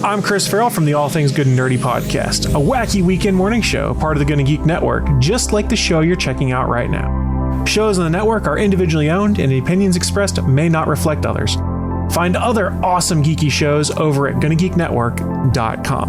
I'm Chris Farrell from the All Things Good and Nerdy podcast, a wacky weekend morning show, part of the Gonna Geek Network, just like the show you're checking out right now. Shows on the network are individually owned, and the opinions expressed may not reflect others. Find other awesome geeky shows over at GonnaGeekNetwork.com.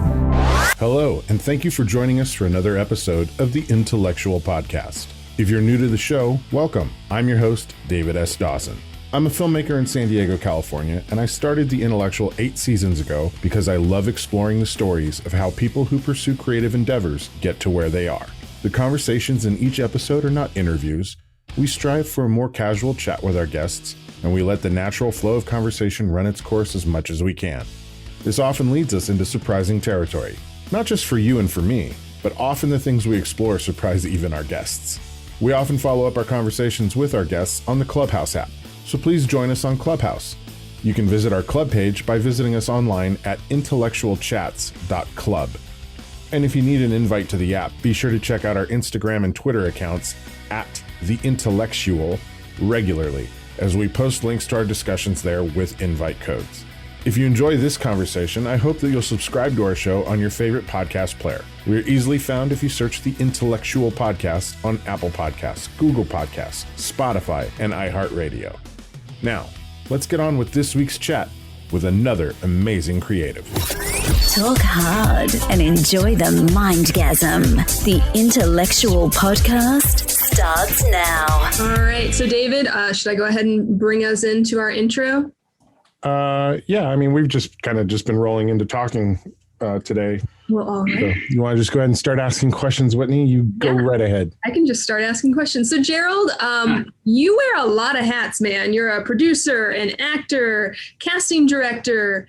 Hello, and thank you for joining us for another episode of the Intellectual Podcast. If you're new to the show, welcome. I'm your host, David S. Dawson. I'm a filmmaker in San Diego, California, and I started The Intellectual 8 seasons ago because I love exploring the stories of how people who pursue creative endeavors get to where they are. The conversations in each episode are not interviews. We strive for a more casual chat with our guests, and we let the natural flow of conversation run its course as much as we can. This often leads us into surprising territory, not just for you and for me, but often the things we explore surprise even our guests. We often follow up our conversations with our guests on the Clubhouse app. So please join us on Clubhouse. You can visit our club page by visiting us online at intellectualchats.club. And if you need an invite to the app, be sure to check out our Instagram and Twitter accounts at The Intellectual regularly, as we post links to our discussions there with invite codes. If you enjoy this conversation, I hope that you'll subscribe to our show on your favorite podcast player. We are easily found if you search The Intellectual Podcast on Apple Podcasts, Google Podcasts, Spotify, and iHeartRadio. Now, let's get on with this week's chat with another amazing creative. Talk hard and enjoy the mindgasm. The Intellectual Podcast starts now. All right. So, David, should I go ahead and bring us into our intro? Yeah, I mean, we've just been rolling into talking today. Well, all right. So you want to just go ahead and start asking questions, Whitney? You go right ahead. I can just start asking questions. So, Gerald, you wear a lot of hats, man. You're a producer, an actor, casting director.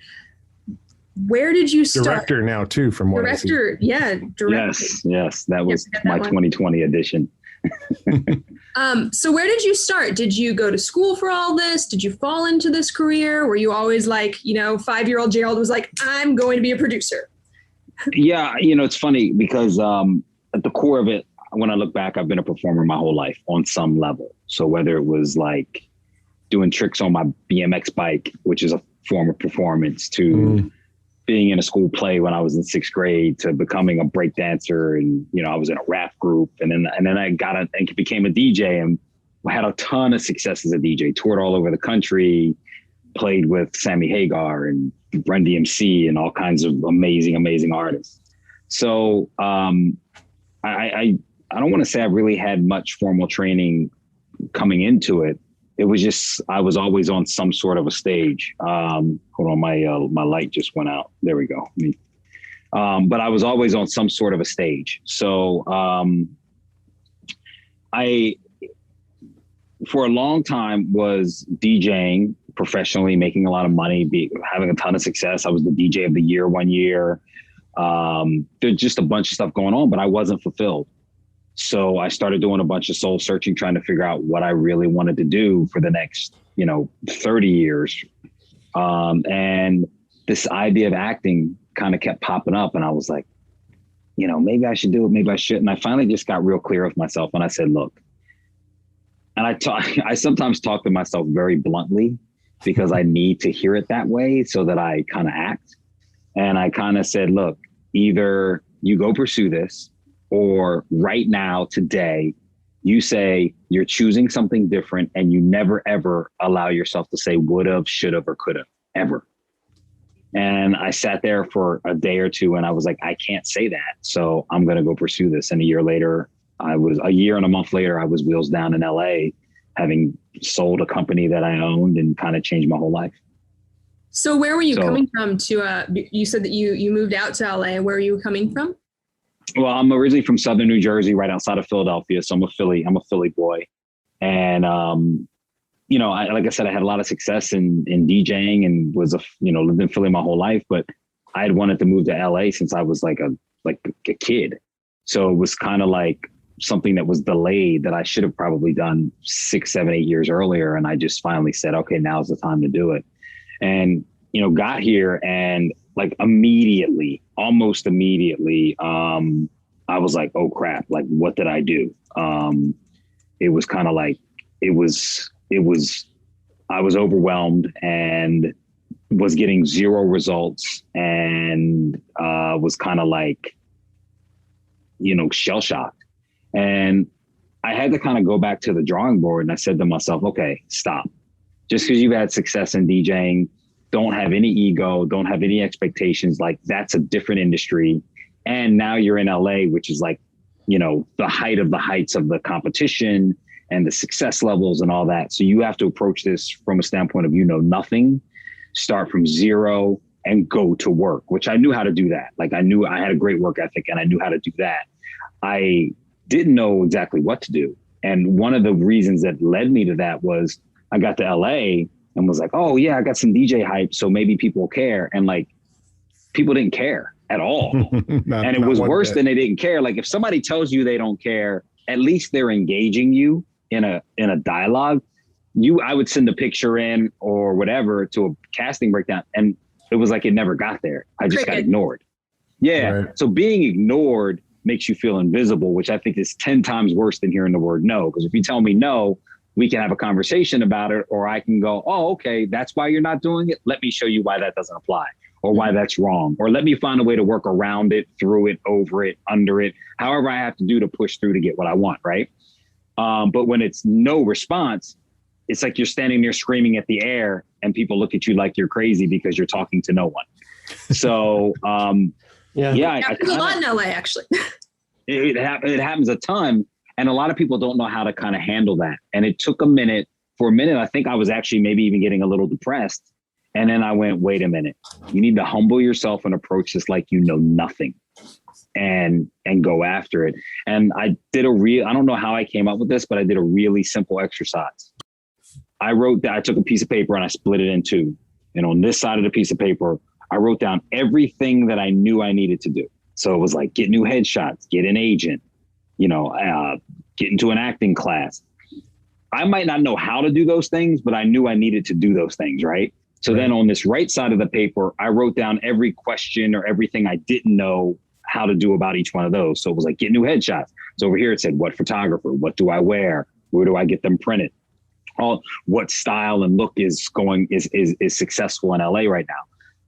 Where did you start? Director now, too, from what I see. Director. Yes. That was my 2020 edition. So where did you start? Did you go to school for all this? Did you fall into this career? Were you always like, 5-year-old Gerald was like, I'm going to be a producer? Yeah, it's funny because at the core of it, when I look back, I've been a performer my whole life on some level. So whether it was like doing tricks on my BMX bike, which is a form of performance, to being in a school play when I was in 6th grade, to becoming a break dancer, and I was in a rap group, and then I became a DJ, and I had a ton of success as a DJ. Toured all over the country, played with Sammy Hagar and Run DMC and all kinds of amazing artists. So I don't want to say I really had much formal training coming into it. It was just, I was always on some sort of a stage. Hold on, my light just went out. There we go. But I was always on some sort of a stage. So I, for a long time, was DJing professionally, making a lot of money, having a ton of success. I was the DJ of the year one year. There's just a bunch of stuff going on, but I wasn't fulfilled. So I started doing a bunch of soul searching, trying to figure out what I really wanted to do for the next, 30 years. And this idea of acting kind of kept popping up. And I was like, maybe I should do it. Maybe I shouldn't. I finally just got real clear with myself. And I said, look, and I sometimes talk to myself very bluntly because I need to hear it that way so that I kind of act. And I kind of said, look, either you go pursue this, or right now, today, you say you're choosing something different, and you never, ever allow yourself to say would have, should have, or could have, ever. And I sat there for a day or two and I was like, I can't say that. So I'm going to go pursue this. And a year and a month later, I was wheels down in LA, having sold a company that I owned and kind of changed my whole life. So where were you coming from you said that you moved out to LA. Where are you coming from? Well, I'm originally from Southern New Jersey, right outside of Philadelphia. So I'm a Philly boy. And, like I said, I had a lot of success in DJing and was lived in Philly my whole life, but I had wanted to move to LA since I was like a kid. So it was kind of like something that was delayed that I should have probably done 6, 7, 8 years earlier. And I just finally said, okay, now's the time to do it. And, got here and like almost immediately, I was like, oh crap, like what did I do? It was kind of like, I was overwhelmed, and was getting zero results and was kind of like, shell shocked. And I had to kind of go back to the drawing board, and I said to myself, okay, stop. Just because you've had success in DJing, don't have any ego, don't have any expectations. Like, that's a different industry. And now you're in LA, which is like, the height of the heights of the competition and the success levels and all that. So you have to approach this from a standpoint of, nothing, start from zero and go to work, which I knew how to do that. Like, I knew I had a great work ethic and I knew how to do that. I didn't know exactly what to do. And one of the reasons that led me to that was I got to LA and was like, oh yeah, I got some DJ hype, so maybe people care. And like, people didn't care at all. And it was worse than they didn't care. Like, if somebody tells you they don't care, at least they're engaging you in a dialogue. I would send a picture in or whatever to a casting breakdown, and it was like it never got there. I just got ignored. Yeah. Right. So being ignored makes you feel invisible, which I think is 10 times worse than hearing the word no. Because if you tell me no, we can have a conversation about it, or I can go, oh, okay, that's why you're not doing it. Let me show you why that doesn't apply, or why that's wrong, or let me find a way to work around it, through it, over it, under it, however I have to do to push through to get what I want, right? But when it's no response, it's like you're standing there screaming at the air and people look at you like you're crazy because you're talking to no one. So, there's a lot in LA, actually. It happens a ton. And a lot of people don't know how to kind of handle that. And it took a minute. For a minute, I think I was actually maybe even getting a little depressed. And then I went, wait a minute, you need to humble yourself and approach this like you know nothing, and go after it. And I don't know how I came up with this, but I did a really simple exercise. I took a piece of paper and I split it in two. And on this side of the piece of paper, I wrote down everything that I knew I needed to do. So it was like, get new headshots, get an agent, get into an acting class. I might not know how to do those things, but I knew I needed to do those things, right? So then on this right side of the paper, I wrote down every question or everything I didn't know how to do about each one of those. So it was like, get new headshots. So over here it said, what photographer? What do I wear? Where do I get them printed? What style and look is successful in LA right now.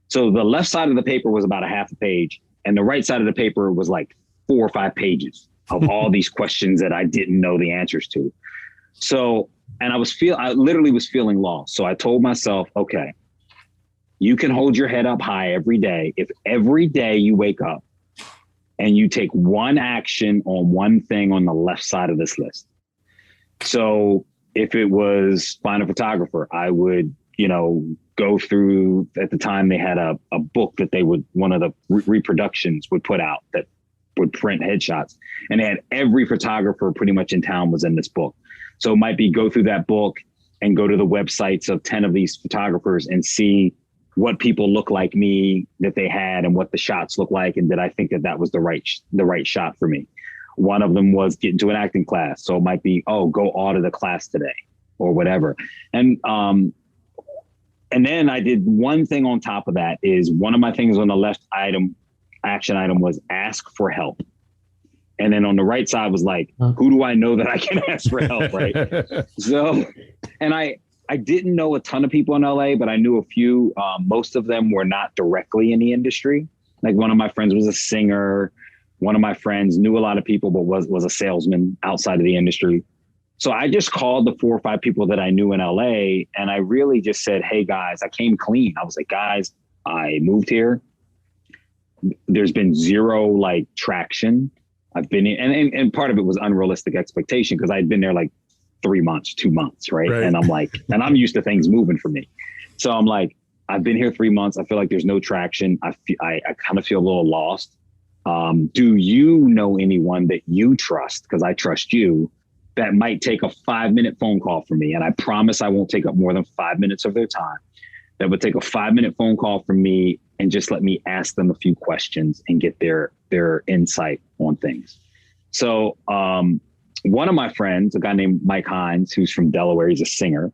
So the left side of the paper was about a half a page, and the right side of the paper was like 4 or 5 pages of all these questions that I didn't know the answers to. So, and I literally was feeling lost. So I told myself, okay, you can hold your head up high every day. If every day you wake up and you take one action on one thing on the left side of this list. So if it was find a photographer, I would, go through, at the time they had a book that one of the reproductions would put out that would print headshots, and they had every photographer pretty much in town was in this book. So it might be go through that book and go to the websites of 10 of these photographers and see what people look like me that they had and what the shots look like. And did I think that was the right shot for me? One of them was get into an acting class. So it might be, go audit a class today or whatever. And then I did one thing on top of that. Is one of my things on the left action item was ask for help. And then on the right side was like, who do I know that I can ask for help, right? So, and I didn't know a ton of people in LA, but I knew a few. Most of them were not directly in the industry. Like, one of my friends was a singer. One of my friends knew a lot of people, but was a salesman outside of the industry. So I just called the 4 or 5 people that I knew in LA, and I really just said, hey guys, I came clean. I was like, guys, I moved here. There's been zero traction. I've been in, and part of it was unrealistic expectation because I'd been there 3 months, 2 months, right? And I'm like, and I'm used to things moving for me. So I'm like, I've been here 3 months. I feel like there's no traction. I kind of feel a little lost. Do you know anyone that you trust? Because I trust you, that might take a 5-minute phone call from me. And I promise I won't take up more than 5 minutes of their time. That would take a 5-minute phone call from me and just let me ask them a few questions and get their insight on things. So one of my friends, a guy named Mike Hines, who's from Delaware, he's a singer.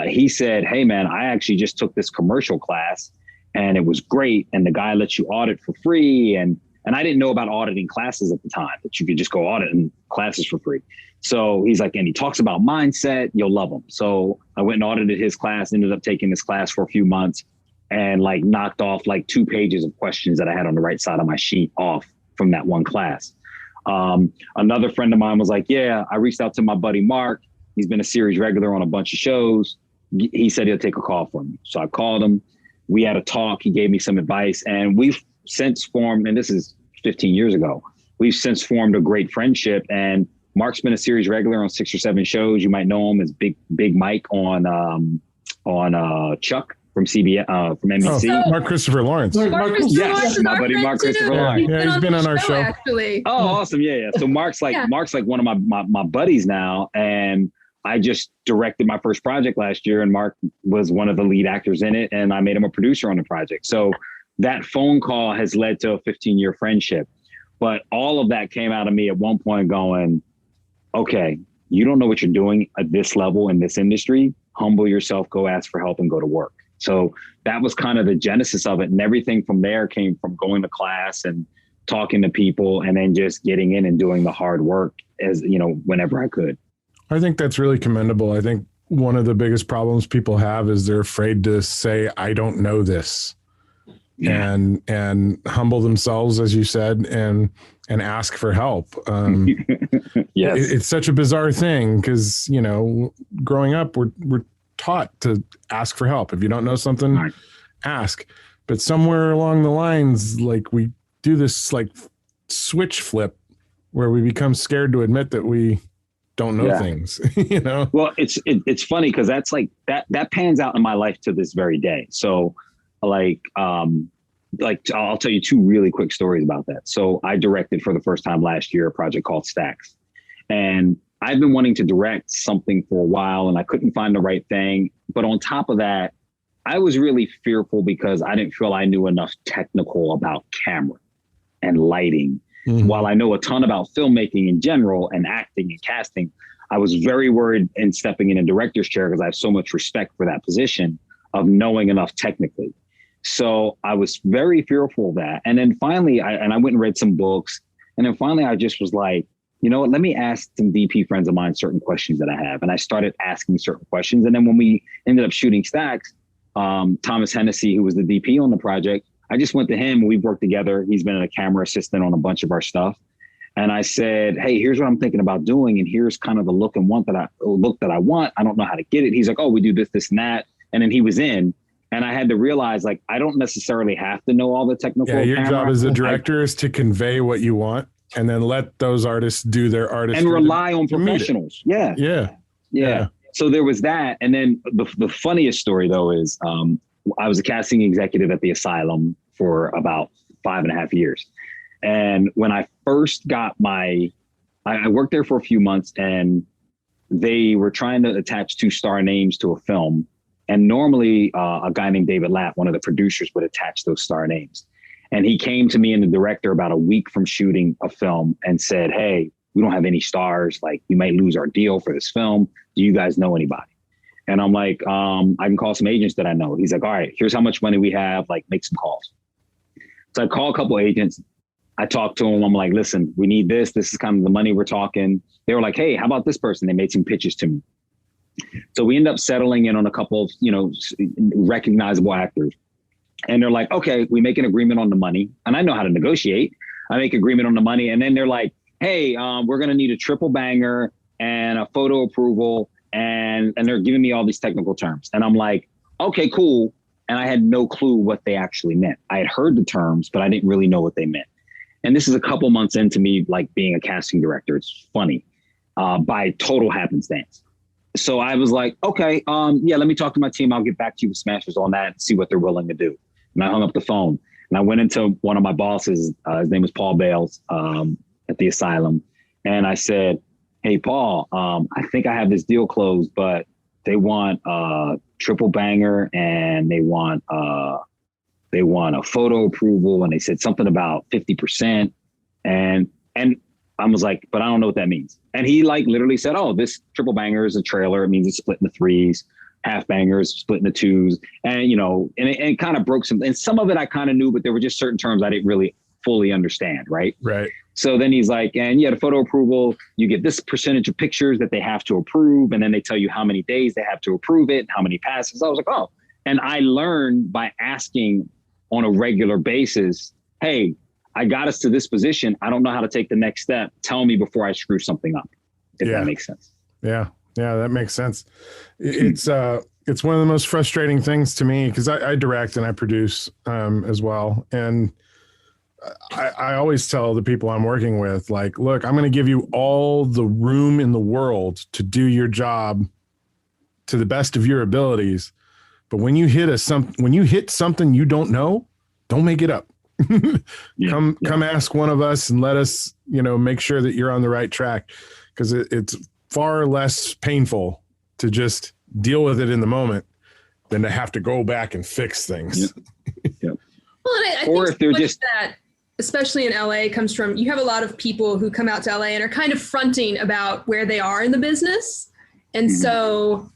He said, hey man, I actually just took this commercial class and it was great. And the guy lets you audit for free. And I didn't know about auditing classes at the time, that you could just go audit in classes for free. So he's like, and he talks about mindset, you'll love him. So I went and audited his class, ended up taking this class for a few months. and like knocked off like 2 pages of questions that I had on the right side of my sheet off from that one class. Another friend of mine was like, yeah, I reached out to my buddy Mark. He's been a series regular on a bunch of shows. He said he'll take a call for me. So I called him. We had a talk. He gave me some advice, and we've since formed, and this is 15 years ago, we've since formed a great friendship. And Mark's been a series regular on 6 or 7 shows. You might know him as Big Mike on Chuck from CBS, from NBC. Oh, Mark Christopher Lawrence. Yes, my buddy Mark Christopher Lawrence. Yeah, he's been on our show. Actually. Oh, awesome. Yeah. So Mark's like one of my buddies now. And I just directed my first project last year, and Mark was one of the lead actors in it. And I made him a producer on the project. So that phone call has led to a 15-year friendship. But all of that came out of me at one point going, okay, you don't know what you're doing at this level in this industry. Humble yourself, go ask for help, and go to work. So that was kind of the genesis of it. And everything from there came from going to class and talking to people, and then just getting in and doing the hard work as, you know, whenever I could. I think that's really commendable. I think one of the biggest problems people have is they're afraid to say, I don't know this. Yeah. And humble themselves, as you said, and ask for help. Yes. It's such a bizarre thing because, you know, growing up, we're taught to ask for help. If you don't know something, right, ask. But somewhere along the lines, like, we do this like switch flip where we become scared to admit that we don't know things, you know? Well, it's funny because that's like that pans out in my life to this very day. So like I'll tell you 2 really quick stories about that. So I directed for the first time last year a project called Stacks, and I've been wanting to direct something for a while, and I couldn't find the right thing. But on top of that, I was really fearful because I didn't feel I knew enough technical about camera and lighting. Mm-hmm. While I know a ton about filmmaking in general and acting and casting, I was very worried in stepping in a director's chair, because I have so much respect for that position, of knowing enough technically. So I was very fearful of that. And then finally, I went and read some books. And then finally, I just was like, you know what, let me ask some DP friends of mine certain questions that I have. And I started asking certain questions. And then when we ended up shooting Stacks, Thomas Hennessy, who was the DP on the project, I just went to him and we've worked together. He's been a camera assistant on a bunch of our stuff. And I said, hey, here's what I'm thinking about doing. And here's kind of the look that I want. I don't know how to get it. He's like, oh, we do this, this, and that. And then he was in. And I had to realize, like, I don't necessarily have to know all the technical. Yeah, your job as a director is to convey what you want, and then let those artists do their artistry. And rely on professionals. Yeah. So there was that. And then the funniest story, though, is I was a casting executive at the Asylum for about 5.5 years. And when I first got I worked there for a few months, and they were trying to attach 2 star names to a film. And normally a guy named David Lapp, one of the producers, would attach those star names. And he came to me and the director about a week from shooting a film and said, hey, we don't have any stars. Like, we might lose our deal for this film. Do you guys know anybody? And I'm like, I can call some agents that I know. He's like, all right, here's how much money we have. Like, make some calls. So I call a couple agents. I talked to them. I'm like, listen, we need this. This is kind of the money we're talking. They were like, hey, how about this person? They made some pitches to me. So we end up settling in on a couple of, you know, recognizable actors. And they're like, okay, we make an agreement on the money. And I know how to negotiate. I make agreement on the money. And then they're like, hey, we're going to need a triple banger and a photo approval. And they're giving me all these technical terms. And I'm like, okay, cool. And I had no clue what they actually meant. I had heard the terms, but I didn't really know what they meant. And this is a couple months into me, like, being a casting director. It's funny, by total happenstance. So I was like, okay, let me talk to my team. I'll get back to you with smashers on that and see what they're willing to do. And I hung up the phone and I went into one of my bosses. His name was Paul Bales, at the Asylum. And I said, hey, Paul, I think I have this deal closed, but they want a triple banger and they want a photo approval. And they said something about 50%. And I was like, but I don't know what that means. And he like literally said, oh, this triple banger is a trailer. It means it's split into 3s, half bangers split into 2s. And, you know, and it kind of broke some, and some of it I kind of knew, but there were just certain terms I didn't really fully understand. Right. So then he's like, and the photo approval, you get this percentage of pictures that they have to approve. And then they tell you how many days they have to approve it, how many passes. I was like, oh, And I learned by asking on a regular basis, hey, I got us to this position. I don't know how to take the next step. Tell me before I screw something up, if that makes sense. Yeah. Yeah, that makes sense. It's one of the most frustrating things to me because I direct and I produce as well. And I always tell the people I'm working with, like, look, I'm going to give you all the room in the world to do your job to the best of your abilities. But when you hit something you don't know, don't make it up. Come ask one of us and let us, make sure that you're on the right track, because it's far less painful to just deal with it in the moment than to have to go back and fix things. Well, I think if they're just that, especially in LA, comes from, you have a lot of people who come out to LA and are kind of fronting about where they are in the business. And so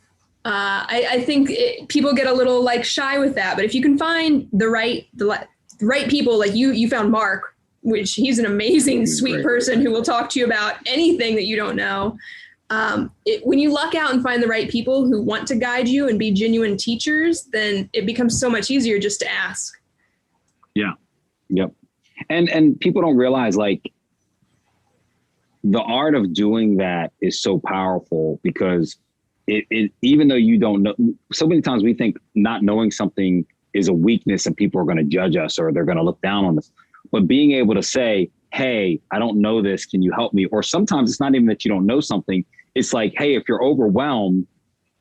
I think people get a little like shy with that. But if you can find the right people, like you found Mark, which he's an amazing, sweet person who will talk to you about anything that you don't know. When you luck out and find the right people who want to guide you and be genuine teachers, then it becomes so much easier just to ask. Yeah. Yep. And people don't realize, like, the art of doing that is so powerful, because it even though you don't know, so many times we think not knowing something is a weakness and people are going to judge us or they're going to look down on us. But being able to say, hey, I don't know this, can you help me? Or sometimes it's not even that you don't know something. It's like, hey, if you're overwhelmed,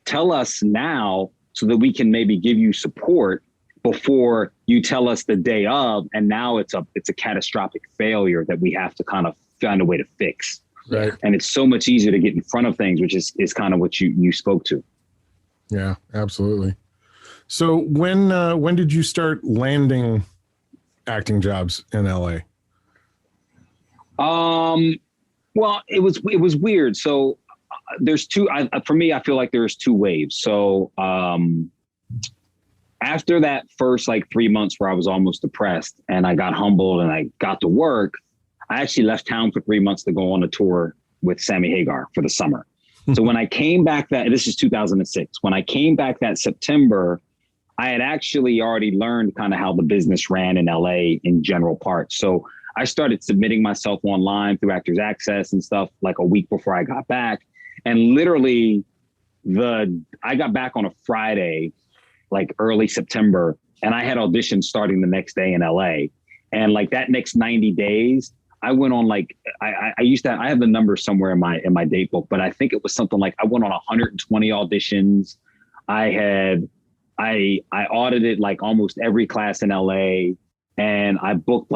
tell us now so that we can maybe give you support before you tell us the day of. And now it's a catastrophic failure that we have to kind of find a way to fix. Right. And it's so much easier to get in front of things, which is kind of what you spoke to. Yeah, absolutely. So when did you start landing acting jobs in LA? Well, it was weird. So there's for me, I feel like there's two waves. So after that first 3 months where I was almost depressed and I got humbled and I got to work, I actually left town for 3 months to go on a tour with Sammy Hagar for the summer. So when I came back this is 2006, when I came back that September, I had actually already learned kind of how the business ran in LA in general parts. So I started submitting myself online through Actors Access and stuff like a week before I got back. And literally I got back on a Friday, like early September, and I had auditions starting the next day in LA. And that next 90 days, I went on I have the numbers somewhere in my date book, but I think it was something like I went on 120 auditions. I audited almost every class in LA, and I booked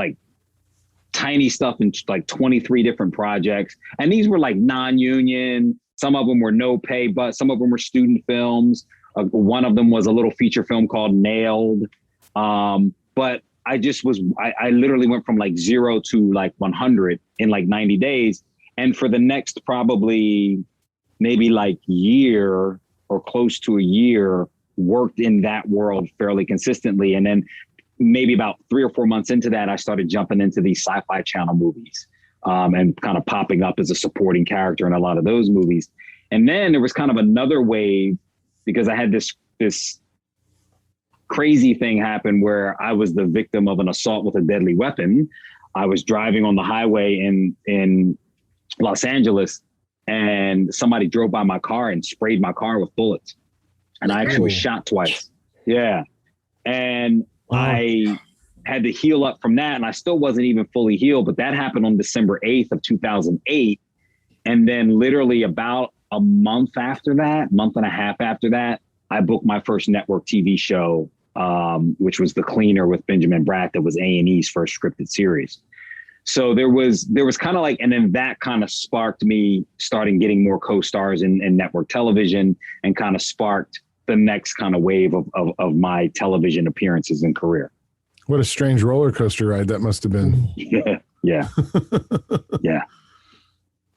tiny stuff in 23 different projects. And these were non-union. Some of them were no pay, but some of them were student films. One of them was a little feature film called Nailed. But I literally went from 0 to 100 in 90 days. And for the next probably maybe year or close to a year, worked in that world fairly consistently. And then maybe about 3 or 4 months into that, I started jumping into these Sci-Fi Channel movies and kind of popping up as a supporting character in a lot of those movies. And then there was kind of another wave because I had this crazy thing happen where I was the victim of an assault with a deadly weapon. I was driving on the highway in Los Angeles, and somebody drove by my car and sprayed my car with bullets. And I actually was shot twice. Yeah. And I had to heal up from that. And I still wasn't even fully healed, but that happened on December 8th of 2008. And then literally about a month and a half after that, I booked my first network TV show, which was The Cleaner with Benjamin Bratt. That was A&E's first scripted series. So there was kind of and then that kind of sparked me starting getting more co-stars in network television, and kind of sparked the next kind of wave of my television appearances and career. What a strange roller coaster ride that must have been. Yeah. Yeah. Yeah.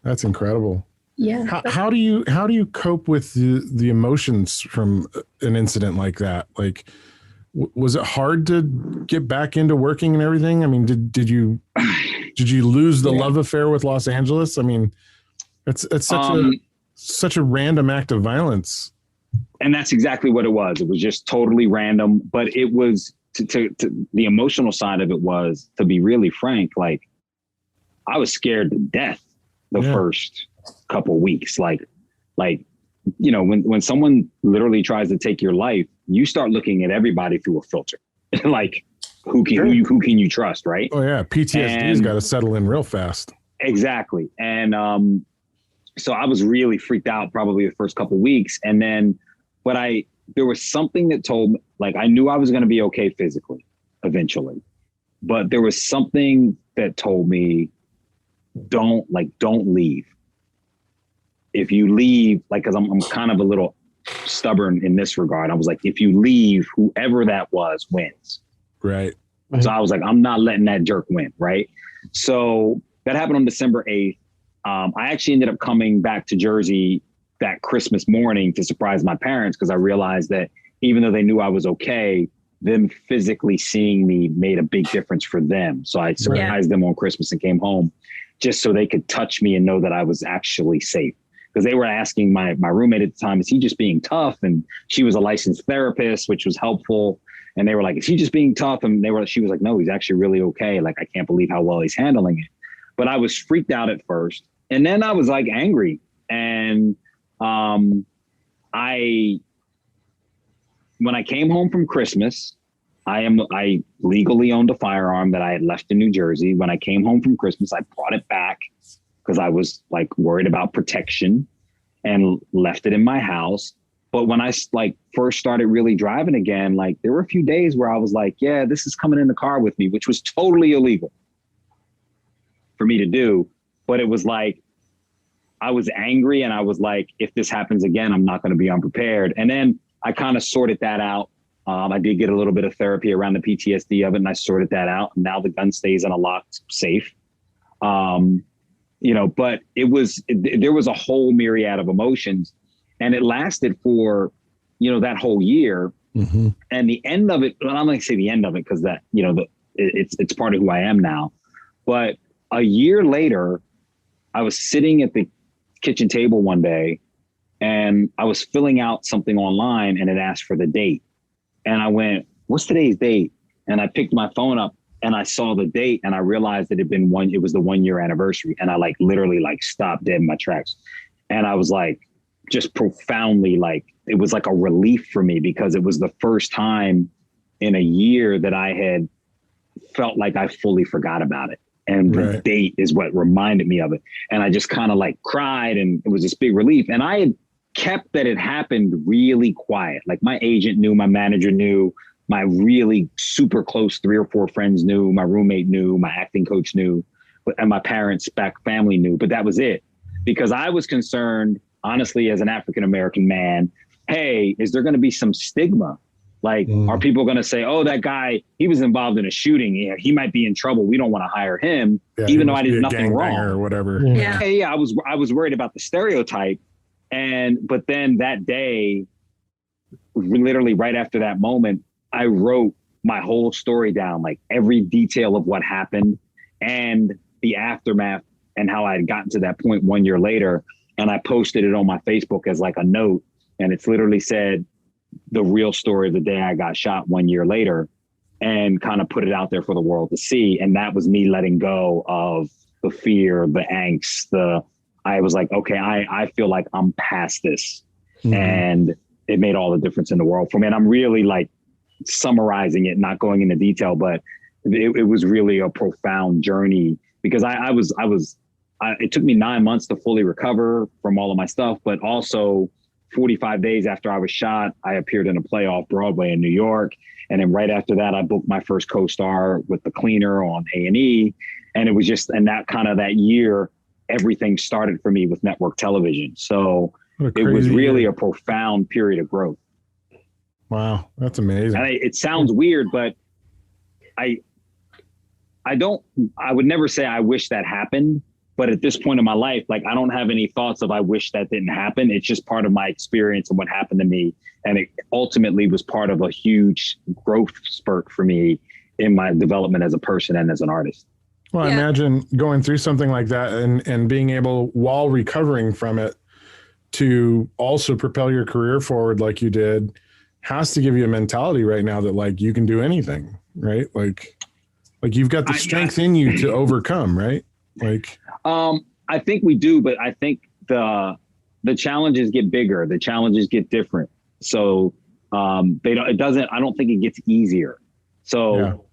That's incredible. Yeah. How do you cope with the emotions from an incident like that? Was it hard to get back into working and everything? I mean, did you lose the love affair with Los Angeles? I mean, it's such a random act of violence. And that's exactly what it was. It was just totally random, but it was to the emotional side of it was, to be really frank, like I was scared to death the first couple weeks. Like, you know, when someone literally tries to take your life, you start looking at everybody through a filter. Like, who can you trust, right? Oh yeah, PTSD's got to settle in real fast. Exactly. And so I was really freaked out probably the first couple of weeks. And then, but there was something that told me, like, I knew I was going to be okay physically eventually, but there was something that told me, don't leave. If you leave, like, cause I'm kind of a little stubborn in this regard. I was like, if you leave, whoever that was wins. Right. So I was like, I'm not letting that jerk win. Right. So that happened on December 8th. I actually ended up coming back to Jersey that Christmas morning to surprise my parents, because I realized that even though they knew I was okay, them physically seeing me made a big difference for them. So I surprised them on Christmas and came home just so they could touch me and know that I was actually safe. Because they were asking my roommate at the time, is he just being tough? And she was a licensed therapist, which was helpful. And they were like, is he just being tough? And she was like, no, he's actually really okay. Like, I can't believe how well he's handling it. But I was freaked out at first. And then I was like angry. And when I came home from Christmas, I legally owned a firearm that I had left in New Jersey. When I came home from Christmas, I brought it back because I was like worried about protection, and left it in my house. But when I first started really driving again, like, there were a few days where I was like, yeah, this is coming in the car with me, which was totally illegal for me to do. But it was like, I was angry, and I was like, if this happens again, I'm not going to be unprepared. And then I kind of sorted that out. I did get a little bit of therapy around the PTSD of it, and I sorted that out. And now the gun stays in a locked safe. You know, but there was a whole myriad of emotions, and it lasted for, you know, that whole year. Mm-hmm. And the end of it, well, I'm going to say the end of it, because that, you know, it's part of who I am now. But a year later, I was sitting at the kitchen table one day, and I was filling out something online, and it asked for the date. And I went, what's today's date? And I picked my phone up, and I saw the date, and I realized that it was the 1 year anniversary. And I literally stopped dead in my tracks. And I was like, just profoundly, it was like a relief for me, because it was the first time in a year that I had felt like I fully forgot about it. And the date is what reminded me of it. And I just kind of cried, and it was this big relief. And I had kept that it happened really quiet. Like, my agent knew, my manager knew, my really super close 3 or 4 friends knew, my roommate knew, my acting coach knew, and my parents' back family knew. But that was it, because I was concerned, honestly, as an African-American man, hey, is there going to be some stigma? Are people going to say, oh, that guy, he was involved in a shooting. Yeah, he might be in trouble. We don't want to hire him, even though I did nothing wrong or whatever. Yeah. I was worried about the stereotype. But then that day, literally right after that moment, I wrote my whole story down, every detail of what happened and the aftermath and how I had gotten to that point 1 year later. And I posted it on my Facebook as a note. And it's literally said, the real story of the day I got shot 1 year later, and kind of put it out there for the world to see. And that was me letting go of the fear, the angst, I was like, okay, I feel like I'm past this. Mm-hmm. And it made all the difference in the world for me. And I'm really summarizing it, not going into detail, but it was really a profound journey, because it took me 9 months to fully recover from all of my stuff, but also 45 days after I was shot, I appeared in a play off Broadway in New York. And then right after that, I booked my first co-star with The Cleaner on A&E. And it was just, and that year, everything started for me with network television. So it was really a profound period of growth. Wow. That's amazing. And it sounds weird, but I would never say I wish that happened. But at this point in my life, I don't have any thoughts of I wish that didn't happen. It's just part of my experience and what happened to me. And it ultimately was part of a huge growth spurt for me in my development as a person and as an artist. Well, I imagine going through something like that and being able, while recovering from it, to also propel your career forward like you did has to give you a mentality right now that like you can do anything, right? Like you've got the strength in you to overcome, right? Like, I think we do, but I think the challenges get bigger, the challenges get different. So I don't think it gets easier. So,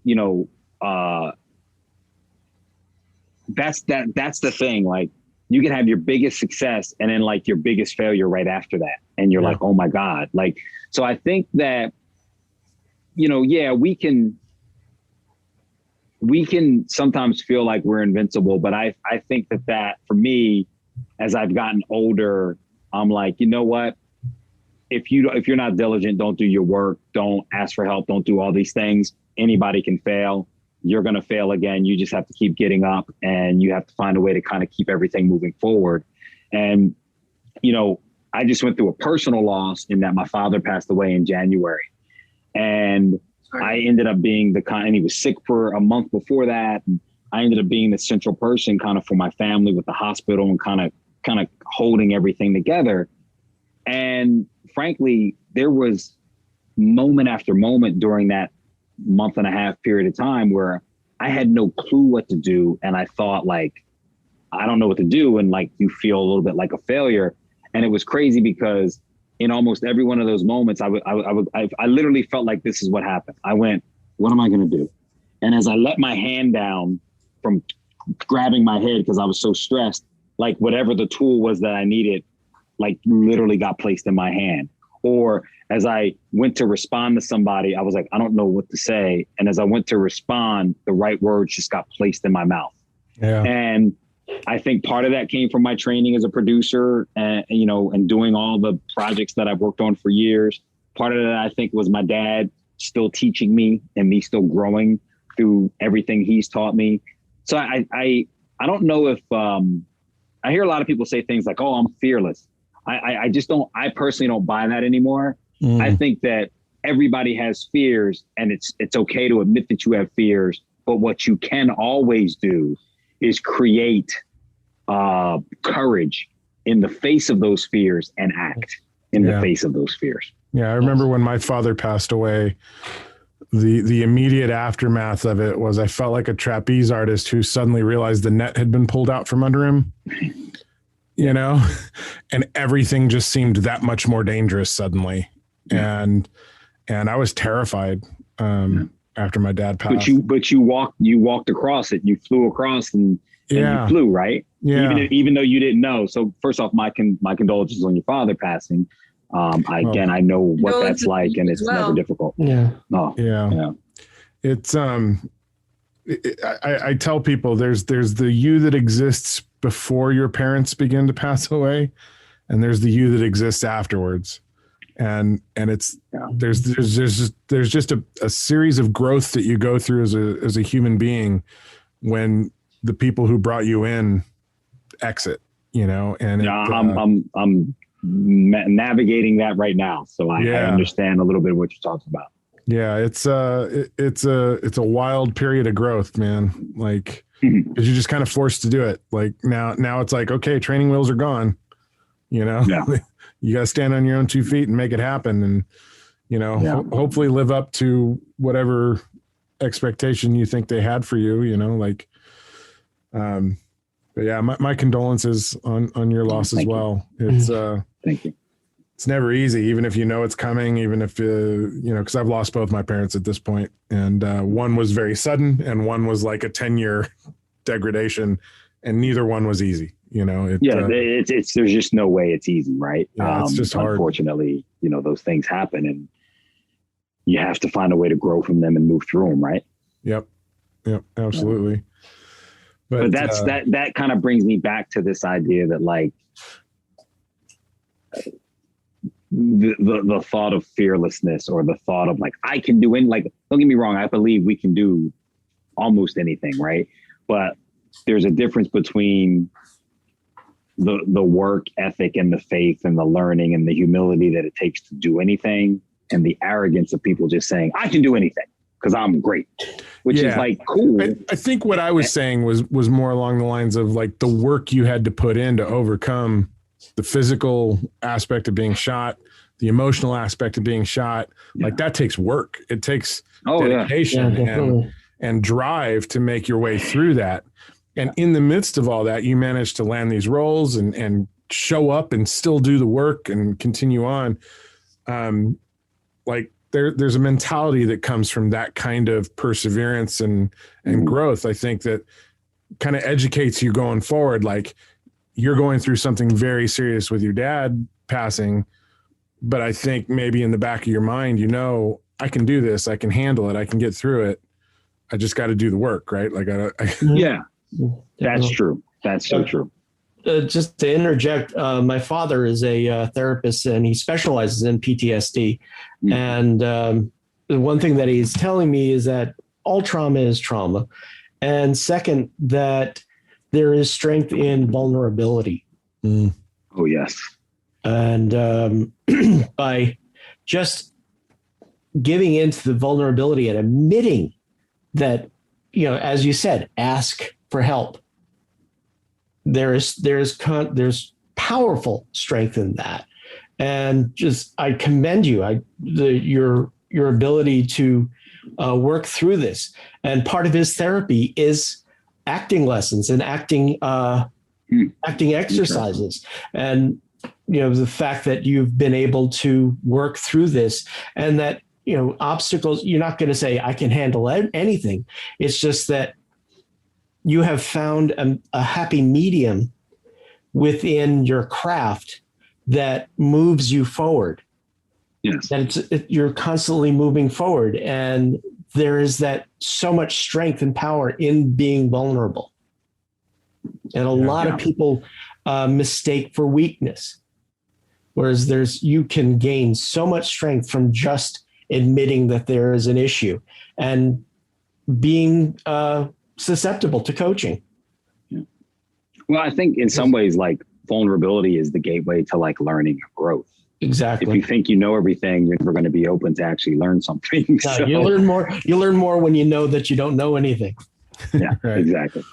that's the thing. Like, you can have your biggest success and then like your biggest failure right after that. And you're like, oh my God. Like, so I think that, we can sometimes feel like we're invincible, but I think that for me, as I've gotten older, I'm like, you know what? If you're not diligent, don't do your work, don't ask for help, don't do all these things. Anybody can fail. You're going to fail again. You just have to keep getting up, and you have to find a way to kind of keep everything moving forward. And, I just went through a personal loss in that my father passed away in January, and I ended up being and he was sick for a month before that. And I ended up being the central person kind of for my family with the hospital and kind of holding everything together. And frankly, there was moment after moment during that month and a half period of time where I had no clue what to do. And I thought, like, I don't know what to do. And like, you feel a little bit like a failure. And it was crazy because in almost every one of those moments, I literally felt like this is what happened. I went, what am I going to do? And as I let my hand down from grabbing my head, because I was so stressed, like whatever the tool was that I needed, like literally got placed in my hand. Or as I went to respond to somebody, I was like, I don't know what to say. And as I went to respond, the right words just got placed in my mouth. Yeah. And I think part of that came from my training as a producer and doing all the projects that I've worked on for years. Part of that, I think, was my dad still teaching me and me still growing through everything he's taught me. So I don't know if I hear a lot of people say things like, oh, I'm fearless. I just don't, I personally don't buy that anymore. I think that everybody has fears, and it's okay to admit that you have fears, but what you can always do is create courage in the face of those fears and act in the face of those fears. Yeah. I remember when my father passed away, the immediate aftermath of it was I felt like a trapeze artist who suddenly realized the net had been pulled out from under him. And everything just seemed that much more dangerous suddenly. And I was terrified after my dad passed. But you walked across it. You flew across and you flew, right? Yeah. Even though you didn't know. So first off, my condolences on your father passing. I know what that's like, and it's never difficult. Yeah. Oh, yeah. It's I tell people there's the you that exists before your parents begin to pass away, and there's the you that exists afterwards. And it's there's just a series of growth that you go through as a human being when the people who brought you in exit, and I'm navigating that right now. So I understand a little bit of what you're talking about. Yeah. It's a wild period of growth, man. Like, because you're just kind of forced to do it. Like now it's like, okay, training wheels are gone, you got to stand on your own 2 feet and make it happen. And, hopefully live up to whatever expectation you think they had for you, but yeah, my condolences on your loss as well. It's, thank you. It's never easy, even if it's coming, even if, because I've lost both my parents at this point, and one was very sudden and one was like a 10-year degradation, and neither one was easy. There's just no way it's easy, right? Yeah, it's just hard. Unfortunately, those things happen, and you have to find a way to grow from them and move through them, right? Yep, absolutely. But that's that kind of brings me back to this idea that like the thought of fearlessness, or the thought of like, I can do don't get me wrong, I believe we can do almost anything, right? But there's a difference between the work ethic and the faith and the learning and the humility that it takes to do anything, and the arrogance of people just saying, I can do anything because I'm great, which is like, cool. I think what I was saying was more along the lines of like the work you had to put in to overcome the physical aspect of being shot, the emotional aspect of being shot, like that takes work. It takes dedication and drive to make your way through that. And in the midst of all that, you manage to land these roles and show up and still do the work and continue on. Like there's a mentality that comes from that kind of perseverance and growth. I think that kind of educates you going forward. Like, you're going through something very serious with your dad passing, but I think maybe in the back of your mind, I can do this. I can handle it. I can get through it. I just got to do the work, right? Like, that's true. That's so true. Just to interject, my father is a therapist, and he specializes in PTSD. Mm-hmm. And the one thing that he's telling me is that all trauma is trauma. And second, that there is strength in vulnerability. Mm. Oh, yes. And by just giving into the vulnerability and admitting that, as you said, ask for help. There's powerful strength in that. And I commend you, your ability to work through this. And part of his therapy is acting lessons and acting exercises. And, the fact that you've been able to work through this, and that, obstacles, you're not going to say, I can handle anything. It's just that you have found a happy medium within your craft that moves you forward. Yes. That you're constantly moving forward. And there is that so much strength and power in being vulnerable. And a lot of people mistake for weakness. Whereas you can gain so much strength from just admitting that there is an issue and being susceptible to coaching. Yeah. Well, I think in some ways, like, vulnerability is the gateway to like learning and growth. Exactly. If you think you know everything, you're never going to be open to actually learn something. No, So, you learn more when you know that you don't know anything. Yeah, right. Exactly.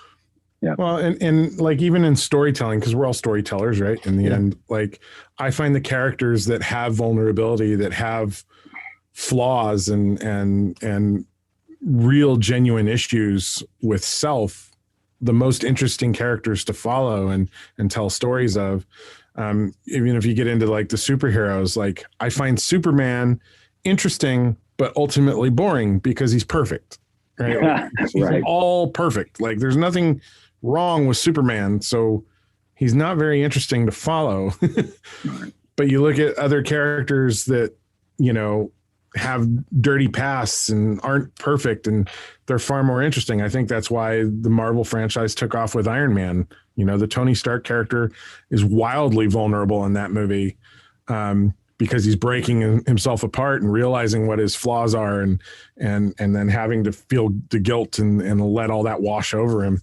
Yeah. Well, and like, even in storytelling, because we're all storytellers, right? In the end, like, I find the characters that have vulnerability, that have flaws and real genuine issues with self, the most interesting characters to follow and tell stories of. Even if you get into like the superheroes, like, I find Superman interesting, but ultimately boring because he's perfect, right? He's all perfect. Like, there's nothing wrong with Superman, so he's not very interesting to follow. But you look at other characters that, have dirty pasts and aren't perfect, and they're far more interesting. I think that's why the Marvel franchise took off with Iron Man. The Tony Stark character is wildly vulnerable in that movie, because he's breaking himself apart and realizing what his flaws are, and then having to feel the guilt and let all that wash over him.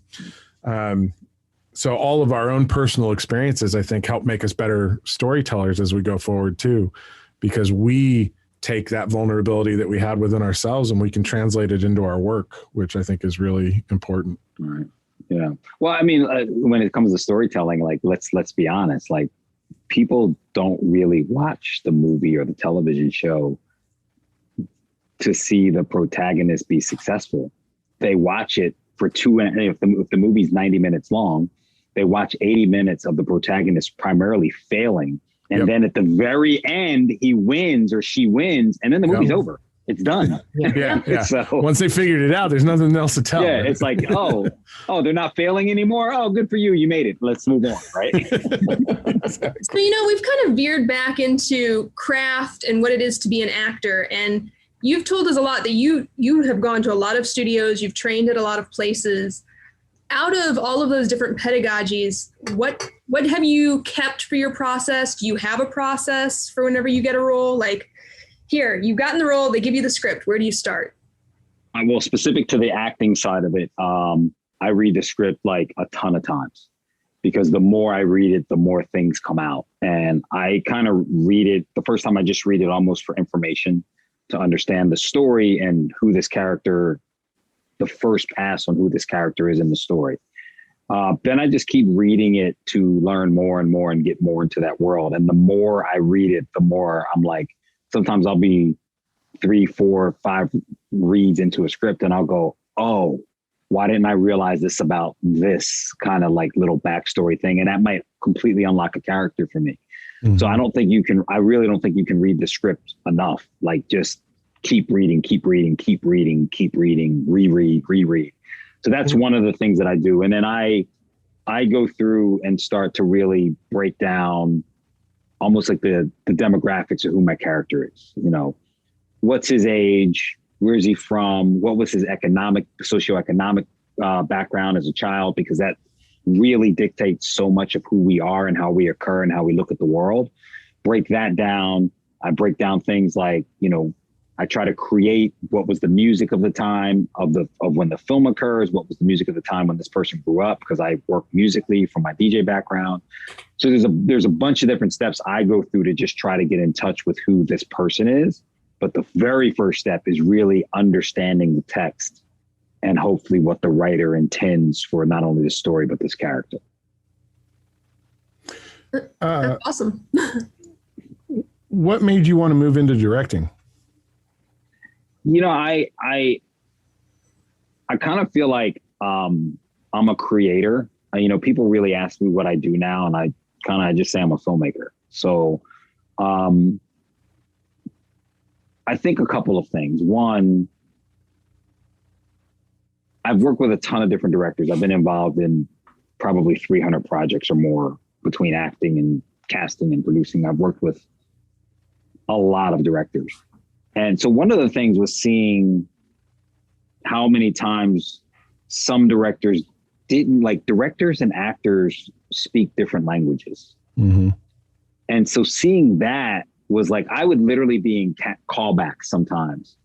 So all of our own personal experiences, I think, help make us better storytellers as we go forward too, because we take that vulnerability that we had within ourselves and we can translate it into our work, which I think is really important. Right. Yeah. Well, I mean, when it comes to storytelling, like, let's be honest, like, people don't really watch the movie or the television show to see the protagonist be successful. They watch it for if the movie's 90 minutes long, they watch 80 minutes of the protagonist primarily failing. And then at the very end, he wins or she wins, and then the movie's over. It's done. Yeah. So once they figured it out, there's nothing else to tell. Yeah, it's like, oh, they're not failing anymore. Oh, good for you. You made it. Let's move on, right? So, we've kind of veered back into craft and what it is to be an actor. And you've told us a lot that you have gone to a lot of studios. You've trained at a lot of places. Out of all of those different pedagogies, what have you kept for your process? Do you have a process for whenever you get a role? Like, here, you've gotten the role, they give you the script. Where do you start? Well, specific to the acting side of it, I read the script like a ton of times, because the more I read it, the more things come out. And I kind of read it, the first time I just read it almost for information, to understand the story and who this character, the first pass on who this character is in the story. Then I just keep reading it to learn more and more and get more into that world. And the more I read it, the more I'm like, sometimes I'll be 3, 4, 5 reads into a script and I'll go, oh, why didn't I realize this about this kind of like little backstory thing? And that might completely unlock a character for me. Mm-hmm. So I really don't think you can read the script enough. Like just keep reading, reread. So that's one of the things that I do. And then I go through and start to really break down almost like the demographics of who my character is. You know, what's his age? Where is he from? What was his socioeconomic background as a child? Because that really dictates so much of who we are and how we occur and how we look at the world. Break that down. I break down things like, you know, I try to create what was the music of the time of when the film occurs, what was the music of the time when this person grew up, because I work musically from my DJ background. So there's a bunch of different steps I go through to just try to get in touch with who this person is. But the very first step is really understanding the text and hopefully what the writer intends for not only the story, but this character. That's awesome. What made you want to move into directing? You know, I kind of feel like I'm a creator. You know, people really ask me what I do now, and I just say I'm a filmmaker. So I think a couple of things. One, I've worked with a ton of different directors. I've been involved in probably 300 projects or more between acting and casting and producing. I've worked with a lot of directors. And so one of the things was seeing how many times some directors directors and actors speak different languages. Mm-hmm. And so seeing that was like, I would literally be in callbacks sometimes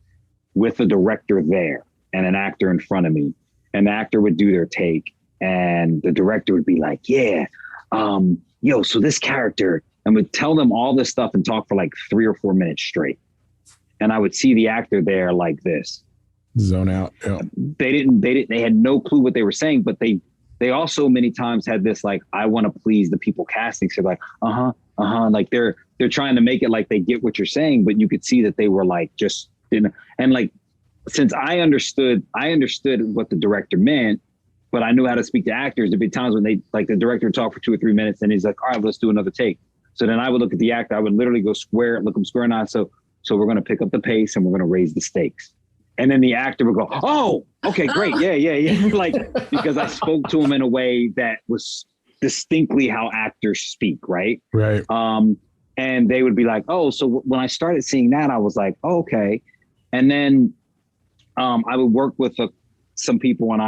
with a director there and an actor in front of me, and the actor would do their take and the director would be like, yeah, so this character, and would tell them all this stuff and talk for like 3 or 4 minutes straight. And I would see the actor there like this. Zone out. Yeah. They had no clue what they were saying, but they also many times had this, like, I want to please the people casting. So like, like they're trying to make it like they get what you're saying, but you could see that they were like, just didn't. And like, since I understood what the director meant, but I knew how to speak to actors, there'd be times when the director would talk for 2 or 3 minutes and he's like, all right, let's do another take. So then I would look at the actor, I would literally look him square in the eye. So we're going to pick up the pace and we're going to raise the stakes. And then the actor would go, oh, okay, great. Yeah. Like, because I spoke to him in a way that was distinctly how actors speak. Right. Right. And they would be like, oh, so when I started seeing that, I was like, oh, okay. And then I would work with some people and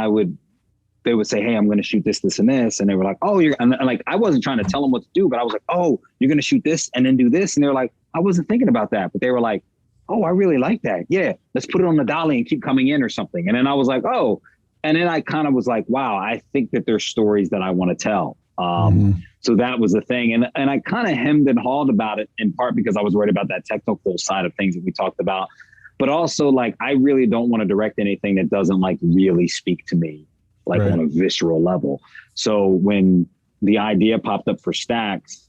they would say, hey, I'm going to shoot this, this, and this. And they were like, oh, and like, I wasn't trying to tell them what to do, but I was like, oh, you're going to shoot this and then do this. And they were like, I wasn't thinking about that. But they were like, oh, I really like that. Yeah, let's put it on the dolly and keep coming in or something. And then I was like, oh, and then I kind of was like, wow, I think that there's stories that I want to tell. So that was the thing. And I kind of hemmed and hawed about it in part because I was worried about that technical side of things that we talked about. But also, like, I really don't want to direct anything that doesn't like really speak to me, like on a visceral level. So when the idea popped up for Stacks,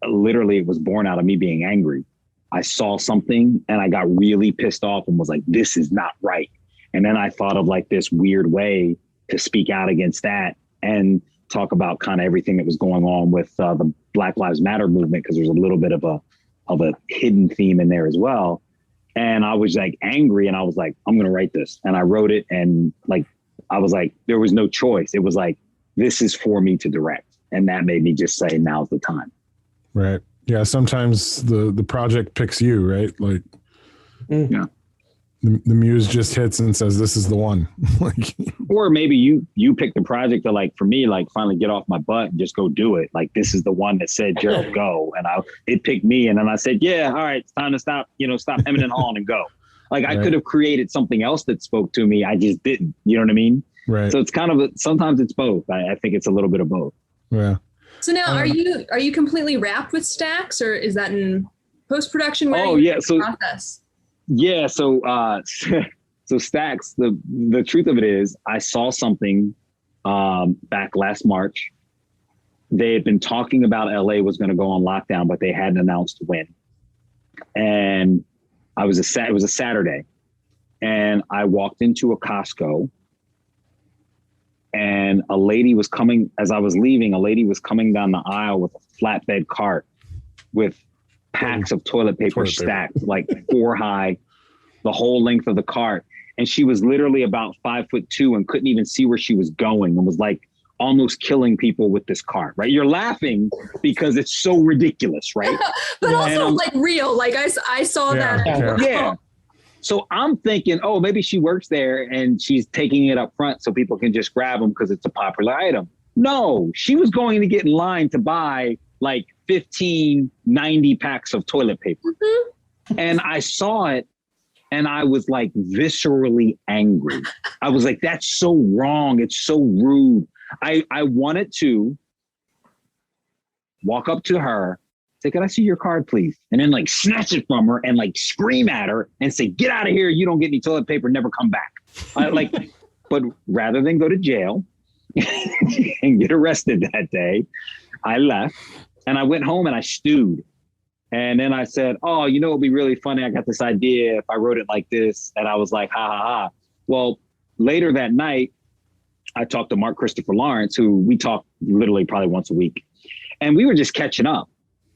literally it was born out of me being angry. I saw something and I got really pissed off and was like, this is not right. And then I thought of like this weird way to speak out against that and talk about kind of everything that was going on with the Black Lives Matter movement, because there's a little bit of a hidden theme in there as well. And I was like angry and I was like, I'm going to write this. And I wrote it, and like, I was like, there was no choice. It was like, this is for me to direct. And that made me just say, now's the time. Right. Yeah. Sometimes the project picks you, right? Like, yeah. The muse just hits and says, this is the one. Like, or maybe you pick the project to, like, for me, like, finally get off my butt and just go do it. Like, this is the one that said, Gerald, go. And it picked me. And then I said, yeah, all right, it's time to stop hemming and hawing and go. Like, I could have created something else that spoke to me. I just didn't. You know what I mean? Right. So it's kind of sometimes it's both. I think it's a little bit of both. Yeah. So now are you completely wrapped with Stacks, or is that in post-production? Process? Yeah. So Stacks, the truth of it is I saw something back last March. They had been talking about LA was going to go on lockdown, but they hadn't announced when. And it was a Saturday, and I walked into a Costco, and a lady was coming, as I was leaving, a lady was coming down the aisle with a flatbed cart with packs of toilet paper stacked like 4 high, the whole length of the cart. And she was literally about 5'2" and couldn't even see where she was going, and was like almost killing people with this cart, right? You're laughing because it's so ridiculous, right? But also like real, like I saw that. Yeah. So I'm thinking, oh, maybe she works there and she's taking it up front so people can just grab them because it's a popular item. No, she was going to get in line to buy like 90 packs of toilet paper. Mm-hmm. And I saw it and I was like viscerally angry. I was like, that's so wrong. It's so rude. I wanted to walk up to her, say, can I see your card, please? And then like snatch it from her and like scream at her and say, get out of here. You don't get any toilet paper, never come back. But rather than go to jail and get arrested that day, I left and I went home and I stewed. And then I said, oh, you know, it'd be really funny. I got this idea if I wrote it like this. And I was like, ha ha ha. Well, later that night, I talked to Mark Christopher Lawrence, who we talk literally probably once a week. And we were just catching up.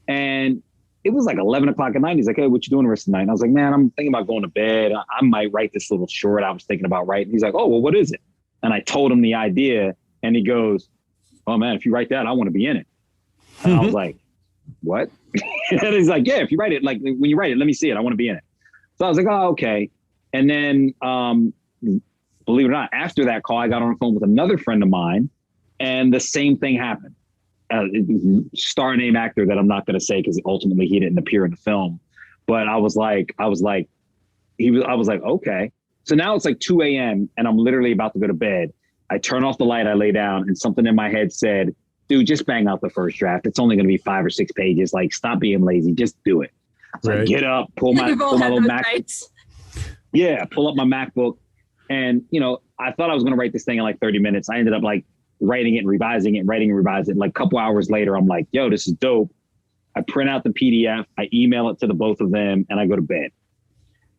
And it was like 11 o'clock at night. He's like, hey, what you doing the rest of the night? And I was like, man, I'm thinking about going to bed. I might write this little short I was thinking about writing. He's like, oh, well, what is it? And I told him the idea. And he goes, oh, man, if you write that, I want to be in it. And I was like, what? And he's like, yeah, if you write it, like when you write it, let me see it. I want to be in it. So I was like, oh, okay. And then believe it or not, after that call, I got on the phone with another friend of mine and the same thing happened. Star name actor that I'm not going to say because ultimately he didn't appear in the film. But I was like, okay. So now it's like 2 a.m. and I'm literally about to go to bed. I turn off the light, I lay down, and something in my head said, dude, just bang out the first draft. It's only going to be 5 or 6 pages. Like, stop being lazy. Just do it. So I get up, pull my little Mac. Yeah, pull up my MacBook. And, you know, I thought I was going to write this thing in like 30 minutes. I ended up like writing it and revising it, writing and revising it. Like a couple hours later, I'm like, yo, this is dope. I print out the PDF. I email it to the both of them and I go to bed.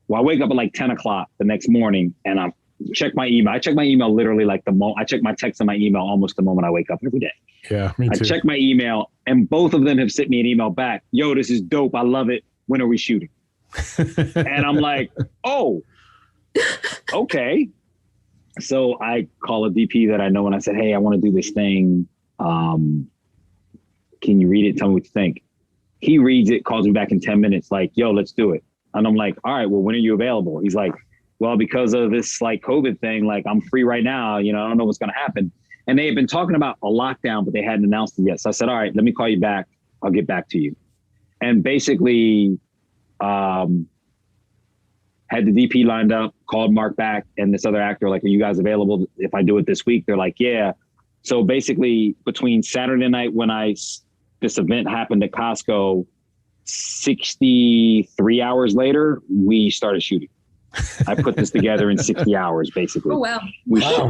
Well, I wake up at like 10 o'clock the next morning and I check my email. I check my email literally like I check my text and my email almost the moment I wake up every day. Yeah, me too. I check my email and both of them have sent me an email back. Yo, this is dope. I love it. When are we shooting? And I'm like, oh, okay. So I call a DP that I know and I said, hey, I want to do this thing. Can you read it? Tell me what you think. He reads it, calls me back in 10 minutes, like, yo, let's do it. And I'm like, all right, well, when are you available? He's like, well, because of this like COVID thing, like I'm free right now. You know, I don't know what's going to happen. And they had been talking about a lockdown, but they hadn't announced it yet. So I said, all right, let me call you back. I'll get back to you. And basically, had the DP lined up, called Mark back and this other actor, like, are you guys available if I do it this week? They're like, yeah. So basically between Saturday night when this event happened at Costco, 63 hours later, we started shooting. I put this together in 60 hours, basically. Oh, wow.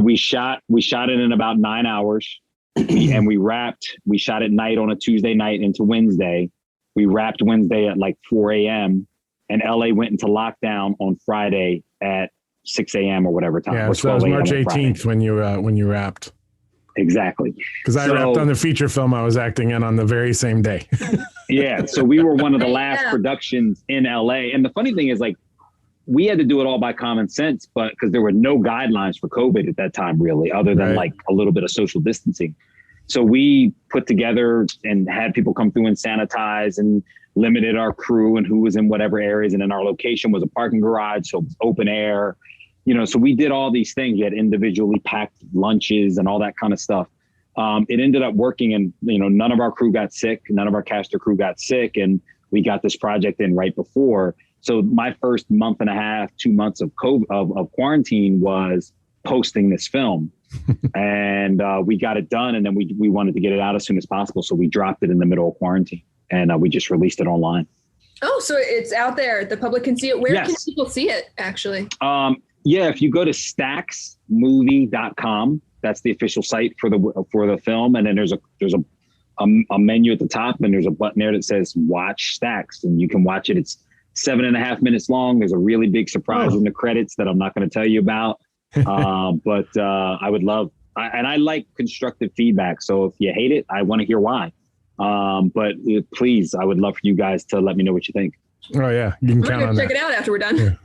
We shot it in about 9 hours and we shot at night on a Tuesday night into Wednesday. We wrapped Wednesday at like 4 a.m. and LA went into lockdown on Friday at 6 a.m. or whatever time. Yeah, so that was March 18th when you wrapped. Exactly. Because I wrapped on the feature film I was acting in on the very same day. Yeah, so we were one of the last productions in LA. And the funny thing is, like, we had to do it all by common sense, but because there were no guidelines for COVID at that time, really, other than like a little bit of social distancing. So we put together and had people come through and sanitize and limited our crew and who was in whatever areas. And then our location was a parking garage, so open air, you know, so we did all these things. We had individually packed lunches and all that kind of stuff. It ended up working and, you know, none of our crew got sick. None of our cast or crew got sick. And we got this project in right before. So my first month and a half, 2 months of COVID, of quarantine was posting this film. And we got it done. And then we wanted to get it out as soon as possible. So we dropped it in the middle of quarantine and we just released it online. Oh, so it's out there. The public can see it. Where can people see it, actually? Yeah, if you go to stacksmovie.com, That's the official site for the film. And then there's a menu at the top, and there's a button there that says watch Stacks, and you can watch it. It's 7.5 minutes long. There's a really big surprise in the credits that I'm not going to tell you about. But I would love, and I like constructive feedback. So if you hate it, I want to hear why. But please, I would love for you guys to let me know what you think. Oh yeah, you can count on check that. it out after we're done. Yeah.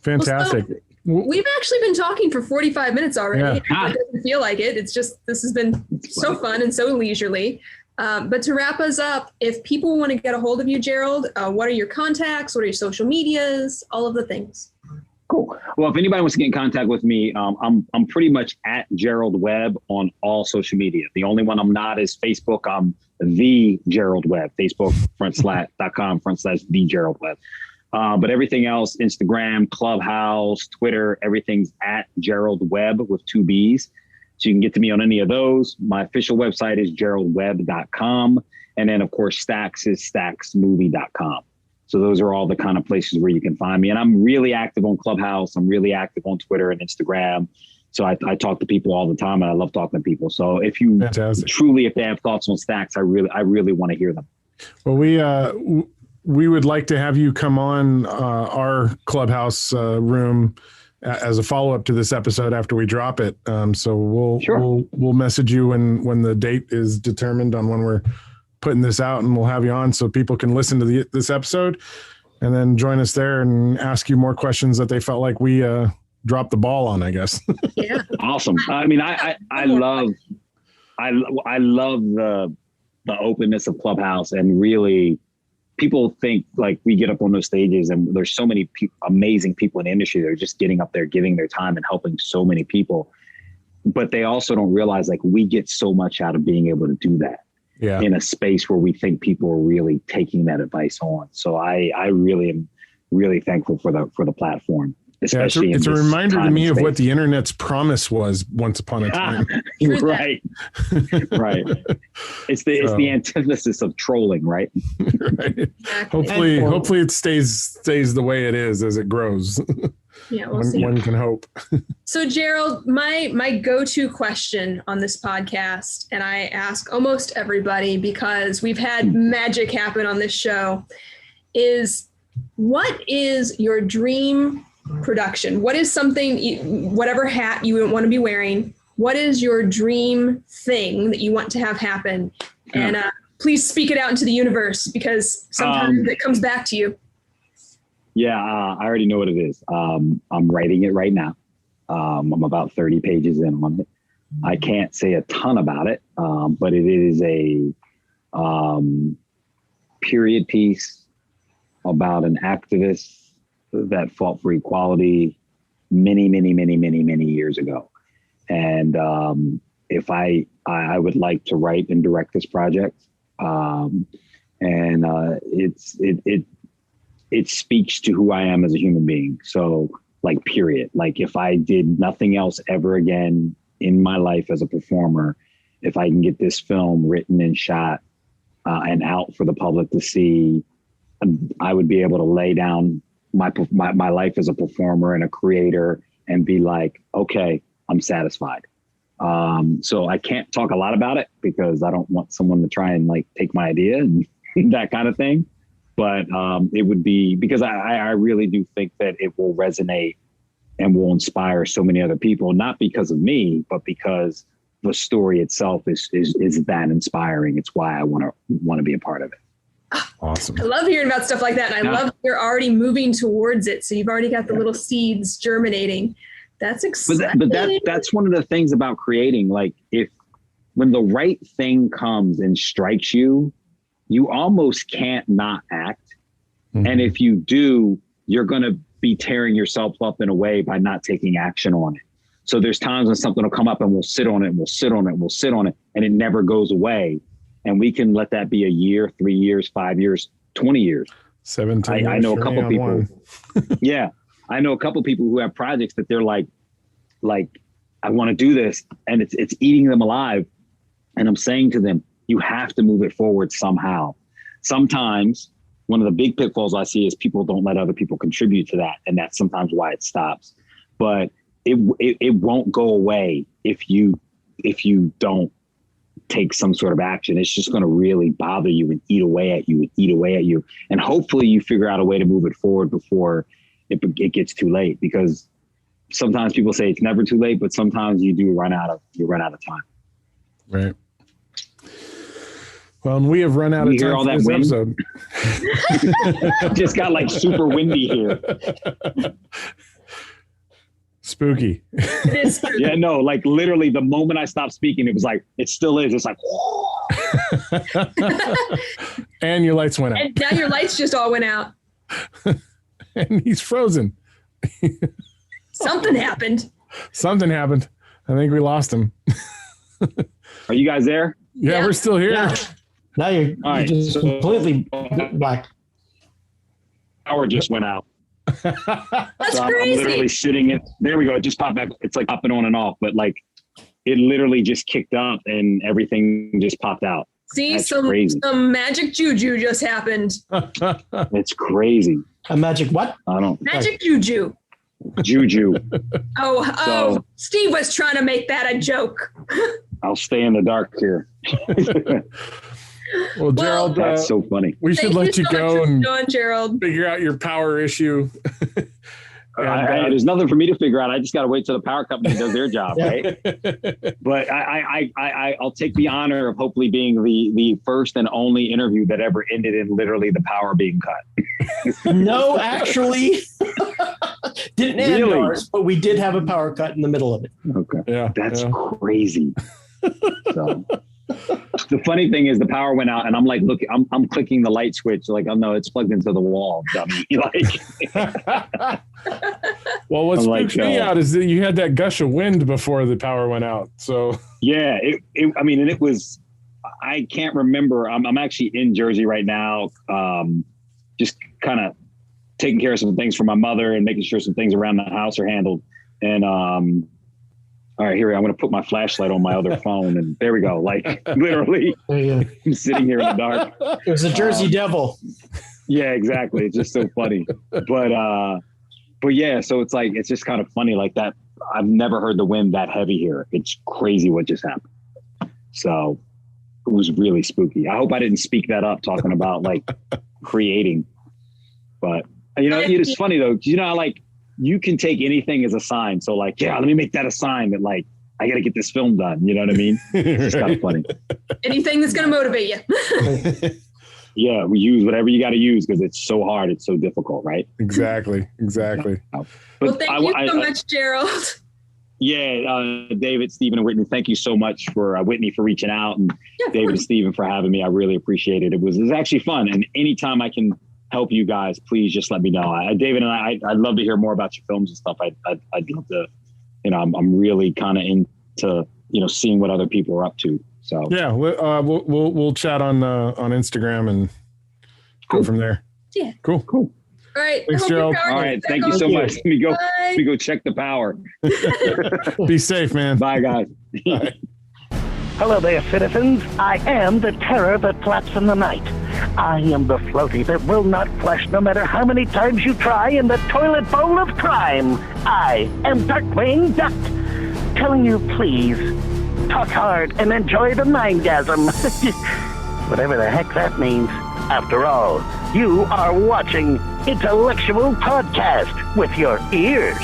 Fantastic. Well, we've actually been talking for 45 minutes already. Yeah. It doesn't feel like it. It's just, this has been so fun and so leisurely. But to wrap us up, if people want to get a hold of you, Gerald, what are your contacts? What are your social medias? All of the things. Cool. Well, if anybody wants to get in contact with me, I'm pretty much at Gerald Webb on all social media. The only one I'm not is Facebook. I'm the Gerald Webb, Facebook.com/the Gerald Webb. But everything else, Instagram, Clubhouse, Twitter, everything's at Gerald Webb with 2 B's. So you can get to me on any of those. My official website is geraldwebb.com. And then, of course, Stacks is stacksmovie.com. So those are all the kind of places where you can find me. And I'm really active on Clubhouse. I'm really active on Twitter and Instagram. So I talk to people all the time, and I love talking to people. So if you truly, if they have thoughts on Stacks, I really want to hear them. Well, we would like to have you come on our Clubhouse room as a follow-up to this episode after we drop it. So we'll message you when the date is determined on when we're putting this out, and we'll have you on so people can listen to this episode and then join us there and ask you more questions that they felt like we dropped the ball on, I guess. Yeah. Awesome. I mean, I love the openness of Clubhouse, and really people think like we get up on those stages and there's so many amazing people in the industry that are just getting up there, giving their time and helping so many people. But they also don't realize like we get so much out of being able to do that in a space where we think people are really taking that advice on. So I really am really thankful for the platform. Especially it's a reminder to me of what the internet's promise was once upon a time. Right. Right. It's the antithesis of trolling, right? Right. Exactly. Hopefully it stays the way it is as it grows. Yeah, we'll see. One can hope. So Gerald, my go-to question on this podcast, and I ask almost everybody because we've had magic happen on this show, is what is your dream production? What is something, whatever hat you want to be wearing, what is your dream thing that you want to have happen? And please speak it out into the universe, because sometimes it comes back to you. Yeah, I already know what it is. I'm writing it right now. I'm about 30 pages in on it. I can't say a ton about it, but it is a period piece about an activist that fought for equality many years ago. And if I would like to write and direct this project, it speaks to who I am as a human being. So like, period. Like if I did nothing else ever again in my life as a performer, if I can get this film written and shot and out for the public to see, I would be able to lay down my life as a performer and a creator and be like, okay, I'm satisfied. So I can't talk a lot about it because I don't want someone to try and like take my idea and that kind of thing. But it would be, because I really do think that it will resonate and will inspire so many other people, not because of me, but because the story itself is that inspiring. It's why I want to be a part of it. Awesome. I love hearing about stuff like that. And I love that you're already moving towards it. So you've already got the little seeds germinating. That's exciting. But that's one of the things about creating. Like when the right thing comes and strikes you, you almost can't not act. Mm-hmm. And if you do, you're going to be tearing yourself up in a way by not taking action on it. So there's times when something will come up and we'll sit on it and we'll sit on it and we'll sit on it and it never goes away. And we can let that be a year, 3 years, 5 years, 20 years. 17 years. I know a couple people. Yeah. I know a couple people who have projects that they're like, I want to do this, and it's eating them alive. And I'm saying to them, you have to move it forward somehow. Sometimes one of the big pitfalls I see is people don't let other people contribute to that. And that's sometimes why it stops. But it won't go away if you don't take some sort of action. It's just going to really bother you and eat away at you. And hopefully you figure out a way to move it forward before it gets too late, because sometimes people say it's never too late, but sometimes you run out of time. Right. Well, and we have run out of time all for that this wind? episode. Just got like super windy here. Spooky. Yeah, no, like literally the moment I stopped speaking, it was like, it still is. It's like, And your lights went out. And now your lights just all went out. And he's frozen. Something happened. Something happened. I think we lost him. Are you guys there? Yeah, we're still here. Yeah. Now you're right, just so- completely black. Power just went out. That's So I'm crazy. literally sitting in, there we go. It just popped back. It's like popping on and off, but like it literally just kicked up and everything just popped out. See, That's some crazy. magic juju just happened. It's crazy. A magic what? I don't Magic juju. juju. Oh, Steve was trying to make that a joke. I'll stay in the dark here. Well, Gerald, That's so funny. we should let you so much go for and doing, Gerald. figure out your power issue. There's nothing for me to figure out. I just got to wait till the power company does their job, right? But I'll take the honor of hopefully being the first and only interview that ever ended in literally the power being cut. No, actually, didn't end Really? ours, but we did have a power cut in the middle of it. Okay. Yeah, That's yeah. crazy. So the funny thing is the power went out and I'm like, look, I'm clicking the light switch. Like, oh no, it's plugged into the wall, dummy. Like, Well, what I'm spooks like, me out is that you had that gush of wind before the power went out. So yeah, and it was, I can't remember. I'm actually in Jersey right now. Just kind of taking care of some things for my mother and making sure some things around the house are handled. And, all right, here, I'm going to put my flashlight on my other phone and there we go. Like literally There you go. I'm sitting here in the dark. It was a Jersey Devil. Yeah, exactly. It's just so funny. But yeah, so it's like, it's just kind of funny like that. I've never heard the wind that heavy here. It's crazy what just happened. So it was really spooky. I hope I didn't speak that up talking about like creating, but it's funny though. How like you can take anything as a sign. So like, yeah, let me make that a sign that like, I got to get this film done. You know what I mean? It's kind of funny. Anything that's going to motivate you. Yeah, we use whatever you got to use because it's so hard. It's so difficult, right? exactly. Well, thank you so much, Gerald. Yeah, David, Stephen, and Whitney, thank you so much for Whitney for reaching out and David and Stephen for having me. I really appreciate it. It was actually fun. And anytime I can help you guys, please just let me know. David and I'd love to hear more about your films and stuff. I'd love to, I'm really kind of into, seeing what other people are up to. So Yeah, we'll chat on Instagram and go from there. Yeah. Cool. All right. Thanks, I hope your Gerald. power all gets right, back thank you on. so much. Let me go Bye. check the power. Be safe, man. Bye, guys. Hello there, citizens. I am the terror that flaps in the night. I am the floaty that will not flush no matter how many times you try in the toilet bowl of crime. I am Darkwing Duck, telling you please, talk hard and enjoy the mindgasm. Whatever the heck that means. After all, you are watching Intellectual Podcast with your ears.